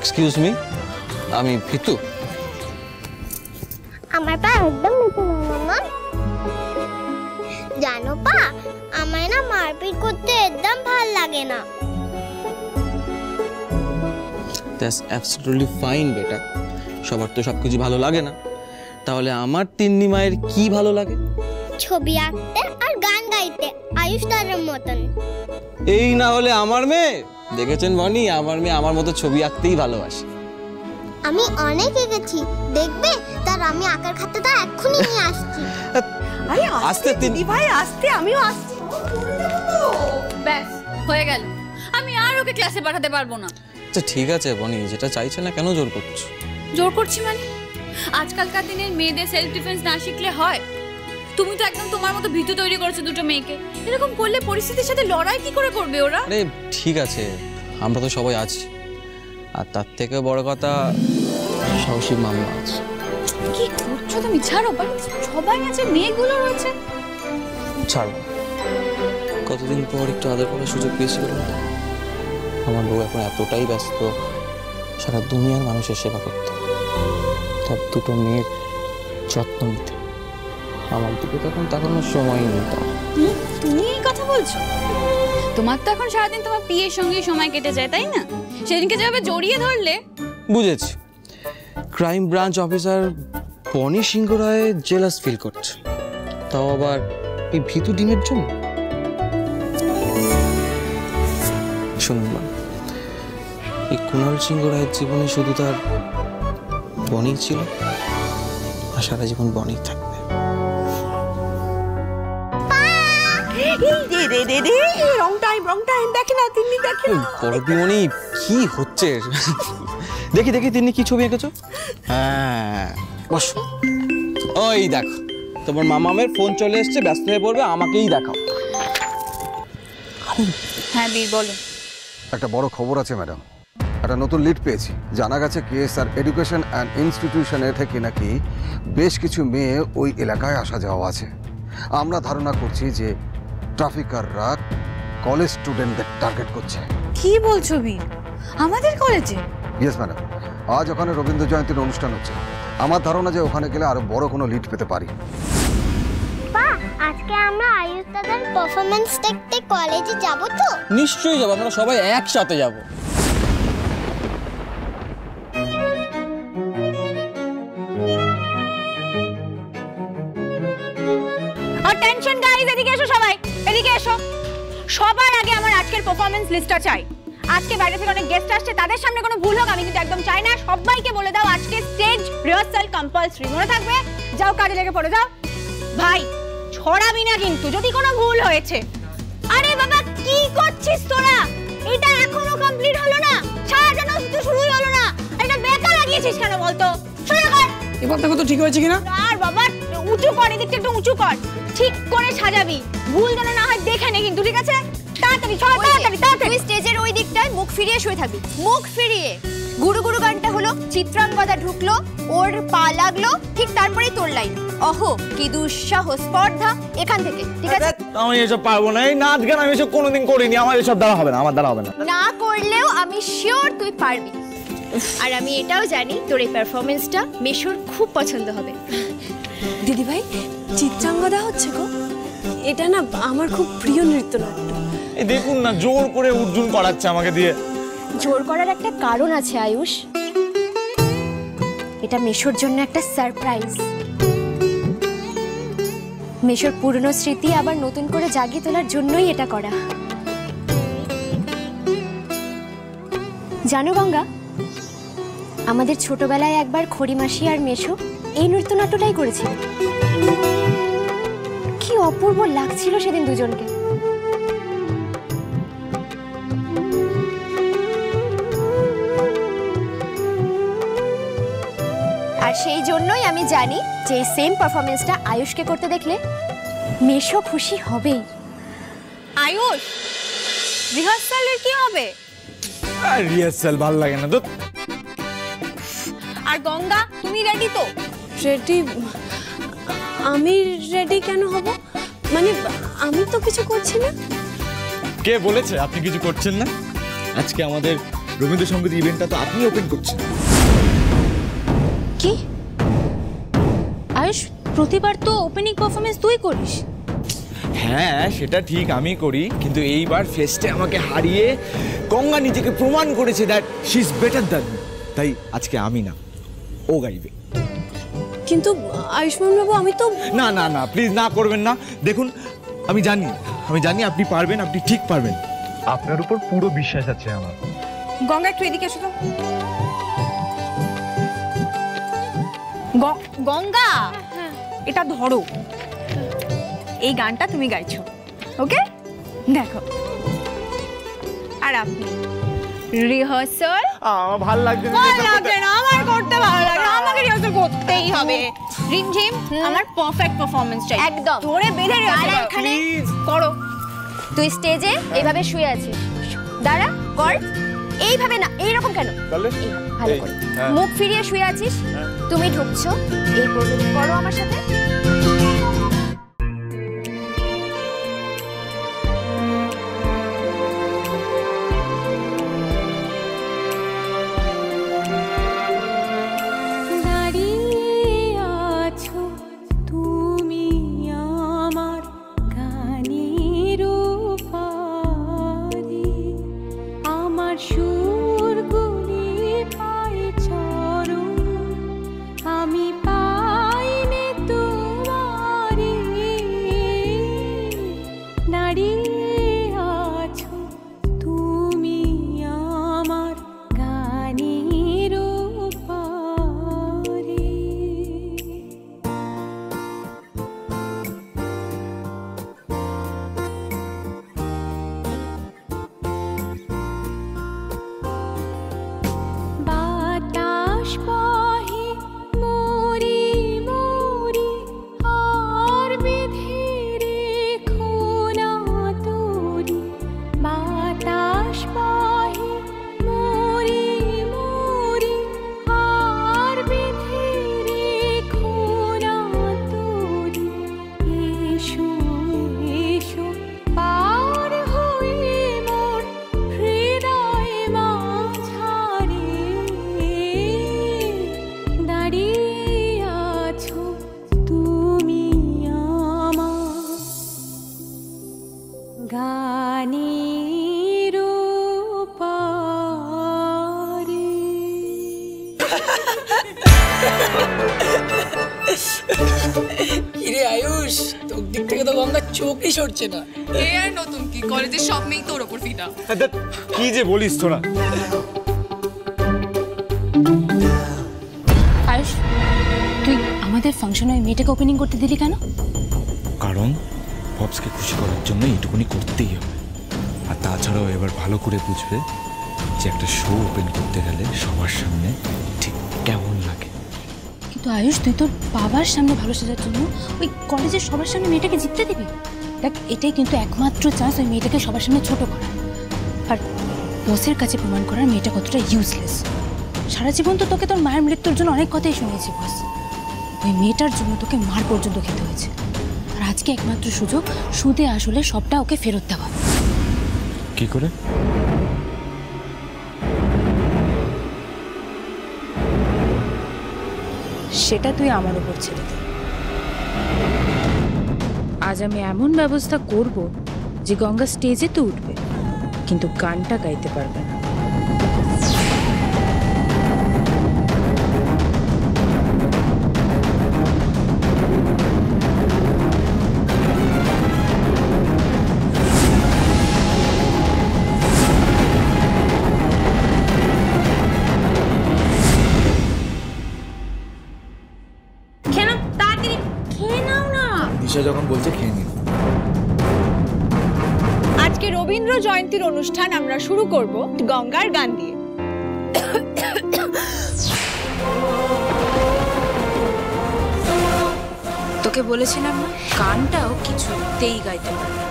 Excuse me, আমি ভিতু। আমার পা একদম মিটু না মামা। জানো পা, আমায় না মারপিট করতে একদম ভালো লাগে না। দ্যাটস অ্যাবসলিউটলি ফাইন বেটা, সবার তো সবকিছু ভালো লাগে না। তাহলে আমার তিন্নি মায়ের কি ভালো লাগে? ছবি আঁকতে আর গান গাইতে, আয়ুষ দাদার মতন। এই না হলে আমার মেয়ে, দেখেছেন বনি, আমার মেয়ে আমার মতো ছবি আঁকতেই ভালোবাসে। আমি অনেক এঁকেছি, দেখবে তার আমি আঁকার খাতাটা এক্ষুনি নিয়ে আসছি। আরে আস্তে দিদি ভাই, আস্তে, আমিও আসছি। ব্যাস হয়ে গেল, আমি আর ওকে ক্লাসে পাঠাতে পারবো না। আচ্ছা ঠিক আছে বনি, যেটা চাইছে না কেন জোর করছো? জোর করছি মানে? আজকালকার দিনের মেয়েদের সেলফ ডিফেন্স না শিখলে হয়? তুমি তো একদম তোমার মতো ভীতু তৈরি করেছো দুটো মেয়েকে। এরকম করলে পরিস্থিতির সাথে লড়াই কি করে করবে ওরা? আরে ঠিক আছে, আমরা তো সবাই আছি, আর তার থেকে বড় কথা সাহসী মামা আছে। কি করছো তুমি? ছাড়ো, সবাই আছে, মেয়েগুলো রয়েছে। ছাড়বো, কতদিন পর একটু আদর করার সুযোগ পেয়েছি বলুন তো। আমার বউ এখন এতটাই ব্যস্ত সারা দুনিয়ার মানুষের সেবা করতে, তার দুটো মেয়ের যত্ন নিতে, আমার দিকে তখন তাকানোর সময়ই নেই। তুমি এই কথা বলছো? তোমার তো এখন সারাদিন তোমার পিয়ের সঙ্গেই সময় কেটে যায়, তাই না? সেদিনকে যেভাবে জড়িয়ে ধরলে। বুঝেছি, ক্রাইম ব্রাঞ্চ অফিসার বনি সিংহ রায় জেলাস ফিল করছে, তাও আবার এই ভীতু ডিমের জন্য। শুনুন, এই কুণাল সিংহ রায়ের জীবনে শুধু তার বনি ছিল, আর সারা জীবন বনি থাকবে। কি হচ্ছে? দেখি দেখি তিনি কি ছবি এঁকেছো? হ্যাঁ বস, ওই দেখো তোমার মামামের ফোন চলে এসছে, ব্যস্ত হয়ে পড়বে, আমাকেই দেখাও। হ্যাঁ বীর, বলো। একটা বড় খবর আছে ম্যাডাম, একটা নতুন লিড পেয়েছি। জানা গেছে কেএসআর এডুকেশন অ্যান্ড ইনস্টিটিউশনের থেকে নাকি বেশ কিছু মেয়ে ওই এলাকায় আসা যাওয়া আছে। আমরা ধারণা করছি যে ট্রাফিকাররা কলেজ স্টুডেন্টদের টার্গেট করছে। কি বলছো বীর? আমাদের কলেজে? ইয়েস ম্যাডাম, আজ ওখানে রবীন্দ্র জয়ন্তীর অনুষ্ঠান হচ্ছে। আমার ধারণা যে ওখানে গেলে আরো বড় কোনো লিড পেতে পারি। পা, আজকে আমরা আয়ুষ দাদার পারফরম্যান্স দেখতে কলেজে যাব তো? নিশ্চয়ই যাবো, আমরা সবাই একসাথে যাবো। অ্যাটেনশন গাইস, এদিকে এসো সবাই, এদিকে এসো। সবার আগে আমার আজকের পারফরম্যান্স লিস্টটা চাই। আজকে বাইরে থেকে অনেক গেস্ট আসছে, তাদের সামনে কোনো ভুল হোক আমি কিন্তু একদম চাই না। সবাইকে বলে দাও আজকে স্টেজ রিহার্সাল কম্পালসরি, মনে থাকবে? যাও কাজে লেগে পড়ে যাও। ভাই ছড়াবি না কিন্তু যদি কোনো ভুল হয়েছে। আরে বাবা কি করছিস তোরা? এটা এখনো কমপ্লিট হলো না, সাজানো তো শুরুই হলো না। এটা বেকার লাগিয়েছিস কেন বলতো? শুরু কর। এবার দেখো তো ঠিক হয়েছে কিনা। আর বাবা উঁচু কর, এদিকটা একটু উঁচু কর, ঠিক করে সাজাবি। ভুল যেন না হয় দেখে নে কিন্তু, ঠিক আছে? তাড়াতাড়ি সবাই তাড়াতাড়ি তাড়াতাড়ি। তুই স্টেজের ওই দিকটায় মুখ ফিরিয়ে শুয়ে থাকবি, মুখ ফিরিয়ে। গুরু গুরু গানটা হলো, চিত্রাঙ্গদা ঢুকলো, ওর পা লাগলো, ঠিক তারপরেই তোর লাইন। অহো কি দুঃসাহস, স্পর্ধা এখান থেকে, ঠিক আছে? আমি এসব পারবো না, এই নাচ গান আমি এসব কোনোদিন করিনি, আমার এসব দ্বারা হবে না, আমার দ্বারা হবে না। না করলেও আমি শিওর তুই পারবি। আর আমি এটাও জানি তোর এই পারফরমেন্সটা মেশুর খুব পছন্দ হবে। দিদি ভাই, চিত্রাঙ্গদা হচ্ছে গো। এটা না আমার খুব প্রিয় নৃত্যনাট্য। এই দেখুন না, জোর করে অর্জুন করাচ্ছে আমাকে দিয়ে। জোর করার একটা কারণ আছে আয়ুষ, এটা মেশুর জন্য একটা সারপ্রাইজ। মেশুর পুরনো স্মৃতি আবার নতুন করে জাগিয়ে তোলার জন্যই এটা করা। জানো গঙ্গা, আমাদের ছোটবেলায় একবার খড়িমাসি আর মেশো এই নৃত্যনাট্যটাই করেছিল। কি অপূর্ব লাগছিল সেদিন দুজনকে। আর সেই জন্যই আমি জানি যে এই সেম পারফরমেন্সটা আয়ুষকে করতে দেখলে মেশো খুশি হবেই। আয়ুষ, রিহার্সালের কি হবে? আর রিহার্সাল ভালো লাগে না তো। আর গঙ্গা, তুমি রেডি তো? রেডি? আমি রেডি কেন হব? মানে আমি তো কিছু করছি না। কে বলেছে আপনি কিছু করছেন না? আজকে আমাদের রবীন্দ্রসঙ্গীত ইভেন্টটা তো আপনি ওপেন করছেন। কি আয়ুষ, প্রতিবার তো ওপেনিং পারফরমেন্স তুই করিস। হ্যাঁ সেটা ঠিক আমি করি, কিন্তু এইবার ফেস্টে আমাকে হারিয়ে গঙ্গা নিজেকে প্রমাণ করেছে that she is better than me. তাই আজকে আমি না, ও গাইবে। কিন্তু আয়ুষ্মান বাবু, আমি তো না না না, প্লিজ না করবেন না। দেখুন আমি জানি আপনি পারবেন, আপনি ঠিক পারবেন। আপনার উপর পুরো বিশ্বাস আছে আমার। গঙ্গা একটু এদিকে এসো তো। গঙ্গা, এটা ধরো, এই গানটা তুমি গাইছো, ওকে? দেখো, আর আপনি রিহার্সাল। আমার ভালো লাগছে না, আমার করতে ভালো লাগে না, আমাকে রিহার্সাল করতেই হবে। রিমঝিম, আমার পারফেক্ট পারফরম্যান্স চাই, একদম ধরে বেঁধে রিহার্সাল এখানে করো। তুই স্টেজে এইভাবে শুয়ে আছিস, দাঁড়া কর। এইভাবে না, এইরকম কেন? এই, ভালো করে মুখ ফিরিয়ে শুয়ে আছিস। তুমি ঢুকছো, এই করো আমার সাথে। কিরে আয়ুষ, তোর দিক থেকে তো গঙ্গা চোখই সরছে না। এ আর নতুন কি, কলেজের সব মেয়েই তোর ওপর ফিদা। কি যে বলিস তোরা। আয়ুষ, তুই আমাদের ফাংশনে ওই মেয়েটাকে ওপেনিং করতে দিলি কেন? কারণ পপসকে খুশি করার জন্য এইটুকুনি করতেই হবে। আর তাছাড়াও এবার ভালো করে বুঝবে যে একটা শো ওপেন করতে গেলে সবার সামনে ঠিক কেমন লাগে। কিন্তু আয়ুষ, তুই তোর বাবার সামনে ভালো সাজার জন্য ওই কলেজের সবার সামনে মেয়েটাকে জিততে দিবি? দেখ, এটাই কিন্তু একমাত্র চান্স ওই মেয়েটাকে সবার সামনে ছোট করার, আর বসের কাছে প্রমাণ করার মেয়েটা কতটা ইউজলেস। সারা জীবন তো তোকে তোর মায়ের মৃত্যুর জন্য অনেক কথাই শুনেছি বস। ওই মেয়েটার জন্য তোকে মার পর্যন্ত খেতে হয়েছে, আর আজকে একমাত্র সুযোগ সুদে আসলে সবটা ওকে ফেরত দেওয়া। কি করে? সেটা তুই আমার উপর ছেড়ে দে। আজ আমি এমন ব্যবস্থা করব যে গঙ্গা স্টেজে তো উঠবে, কিন্তু গানটা গাইতে পারবে না। যখন বলছে খেয়ে নিন। আজকে রবীন্দ্র জয়ন্তীর অনুষ্ঠান আমরা শুরু করব গঙ্গার গান দিয়ে। তোকে বলেছিলাম না, গানটাও কিছুতেই গাইতে পারবে না।